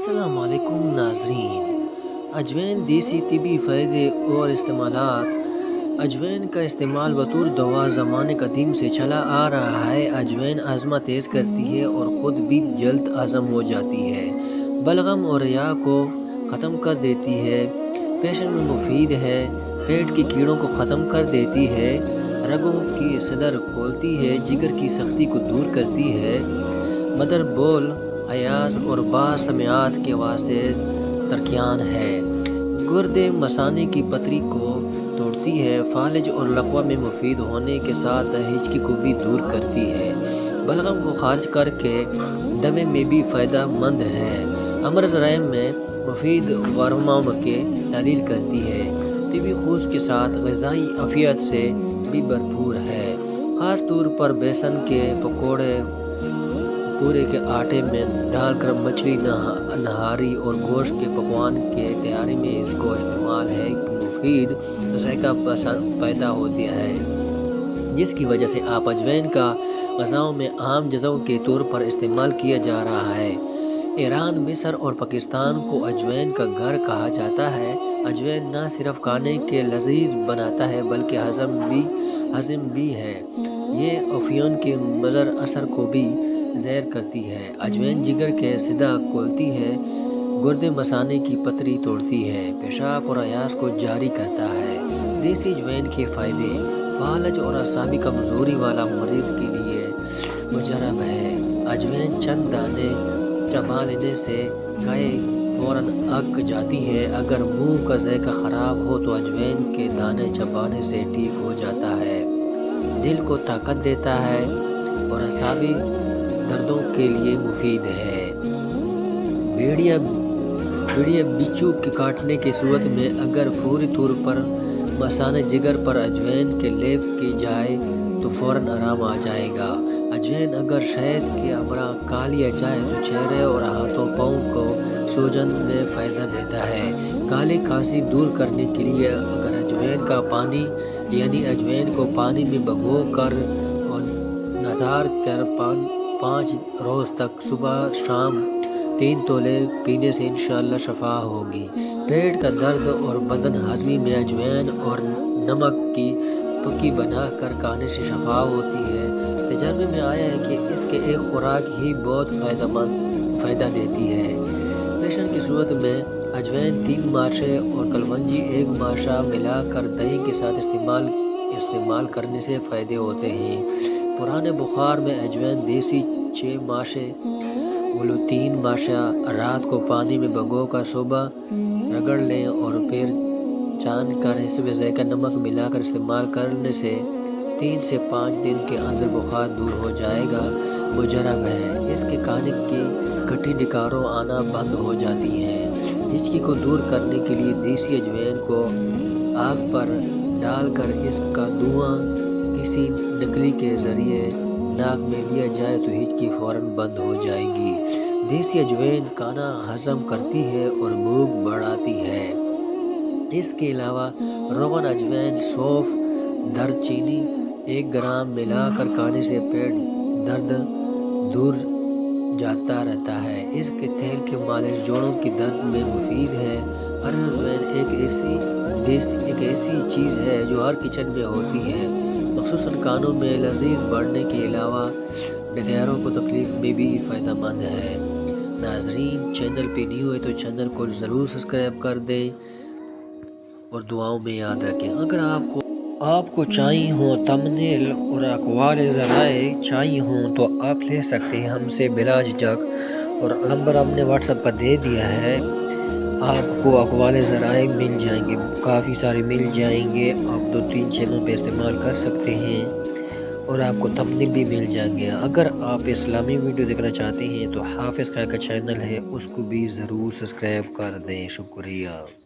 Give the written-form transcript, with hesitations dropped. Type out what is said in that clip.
السلام علیکم ناظرین۔ اجوین دیسی طبی فائدے اور استعمالات۔ اجوین کا استعمال بطور دوا زمانے قدیم سے چلا آ رہا ہے۔ اجوین ہاضمہ تیز کرتی ہے اور خود بھی جلد ہضم ہو جاتی ہے۔ بلغم اور ریا کو ختم کر دیتی ہے۔ پیشن میں مفید ہے۔ پیٹ کے کیڑوں کو ختم کر دیتی ہے۔ رگوں کی صدر کھولتی ہے۔ جگر کی سختی کو دور کرتی ہے۔ مدر بول، حیاز اور بعض سمیات کے واسطے ترکیان ہے۔ گردے مثانے کی پتری کو توڑتی ہے۔ فالج اور لقوہ میں مفید ہونے کے ساتھ ہچکی کو بھی دور کرتی ہے۔ بلغم کو خارج کر کے دمے میں بھی فائدہ مند ہے۔ امراض رحم میں مفید ورموں کے تحلیل کرتی ہے۔ طبی خوش کے ساتھ غذائی عافیت سے بھی بھرپور ہے۔ خاص طور پر بیسن کے پکوڑے، پورے کے آٹے میں ڈال کر مچھلی نہاری اور گوشت کے پکوان کے تیاری میں اس کو استعمال ہے کہ مفید ذائقہ پیدا ہوتا ہے، جس کی وجہ سے آپ اجوین کا غذاؤں میں عام جزو کے طور پر استعمال کیا جا رہا ہے۔ ایران، مصر اور پاکستان کو اجوین کا گھر کہا جاتا ہے۔ اجوین نہ صرف کھانے کے لذیذ بناتا ہے بلکہ ہضم بھی ہے۔ یہ عفیون کے مضر اثر کو بھی زیر کرتی ہے۔ اجوین جگر کے صدہ کھولتی ہے، گردے مثانے کی پتری توڑتی ہے، پیشاب اور حیاز کو جاری کرتا ہے۔ دیسی اجوین کے فائدے: فالج اور اعصابی کمزوری والا مریض کے لیے مجرب ہے۔ اجوین چند دانے چبا لینے سے گائے فوراً اگ جاتی ہے۔ اگر منہ کا ذائقہ خراب ہو تو اجوین کے دانے چبانے سے ٹھیک ہو جاتا ہے۔ دل کو طاقت دیتا ہے اور اعصابی دردوں کے لیے مفید ہے۔ بھیڑیا بچھو کے کاٹنے کی صورت میں اگر فوری طور پر مثانے جگر پر اجوین کے لیپ کی جائے تو فوراً آرام آ جائے گا۔ اجوین اگر شہد کے امرا کھا لیا جائے تو چہرے اور ہاتھوں پاؤں کو سوجن میں فائدہ دیتا ہے۔ کالی کھانسی دور کرنے کے لیے اگر اجوین کا پانی یعنی اجوین کو پانی میں بھگو کر اور نتھار کر 5 روز تک صبح شام 3 تولے پینے سے انشاءاللہ شفا ہوگی۔ پیٹ کا درد اور بدن ہضمی میں اجوین اور نمک کی پکی بنا کر کھانے سے شفا ہوتی ہے۔ تجربے میں آیا ہے کہ اس کے ایک خوراک ہی بہت فائدہ دیتی ہے۔ پیشن کی صورت میں اجوین 3 ماشے اور کلونجی 1 ماشا ملا کر دہی کے ساتھ استعمال کرنے سے فائدے ہوتے ہیں۔ پرانے بخار میں اجوین دیسی 6 ماشے گلو 3 ماشا رات کو پانی میں بھگو کر صبح رگڑ لیں اور پھر چھان کر اس میں ذائقہ نمک ملا کر استعمال کرنے سے 3 سے 5 دن کے اندر بخار دور ہو جائے گا۔ مجرب ہے۔ اس کے کھانے کی کھٹی ڈکاروں آنا بند ہو جاتی ہیں۔ ہچکی کو دور کرنے کے لیے دیسی اجوین کو آگ پر ڈال کر اس کا دھواں کسی نکلی کے ذریعے ناک میں لیا جائے تو ہچکی فوراً بند ہو جائے گی۔ دیسی اجوین کھانا ہضم کرتی ہے اور بھوک بڑھاتی ہے۔ اس کے علاوہ روغن اجوین، سونف، دار چینی 1 گرام ملا کر کھانے سے پیٹ درد دور جاتا رہتا ہے۔ اس کے تیل کی مالش جوڑوں کے درد میں مفید ہے۔ اجوین ایک ایسی چیز ہے جو ہر کچن میں ہوتی ہے، خصوصاً کانوں میں لذیذ بڑھنے کے علاوہ ڈگیروں کو تکلیف میں بھی فائدہ مند ہے۔ ناظرین، چینل پہ نیو ہے تو چینل کو ضرور سبسکرائب کر دیں اور دعاؤں میں یاد رکھیں۔ اگر آپ کو چاہیے ہوں تھمبنیل اور اقوال ذرائع چاہیے ہوں تو آپ لے سکتے ہیں ہم سے بلا جھجک، اور نمبر ہم نے واٹس ایپ کا دے دیا ہے۔ آپ کو اقوال ذرائع مل جائیں گے، کافی سارے مل جائیں گے۔ آپ 2-3 چینلوں پہ استعمال کر سکتے ہیں اور آپ کو تھمبنیل بھی مل جائیں گے۔ اگر آپ اسلامی ویڈیو دیکھنا چاہتے ہیں تو حافظ خیر کا چینل ہے، اس کو بھی ضرور سبسکرائب کر دیں۔ شکریہ۔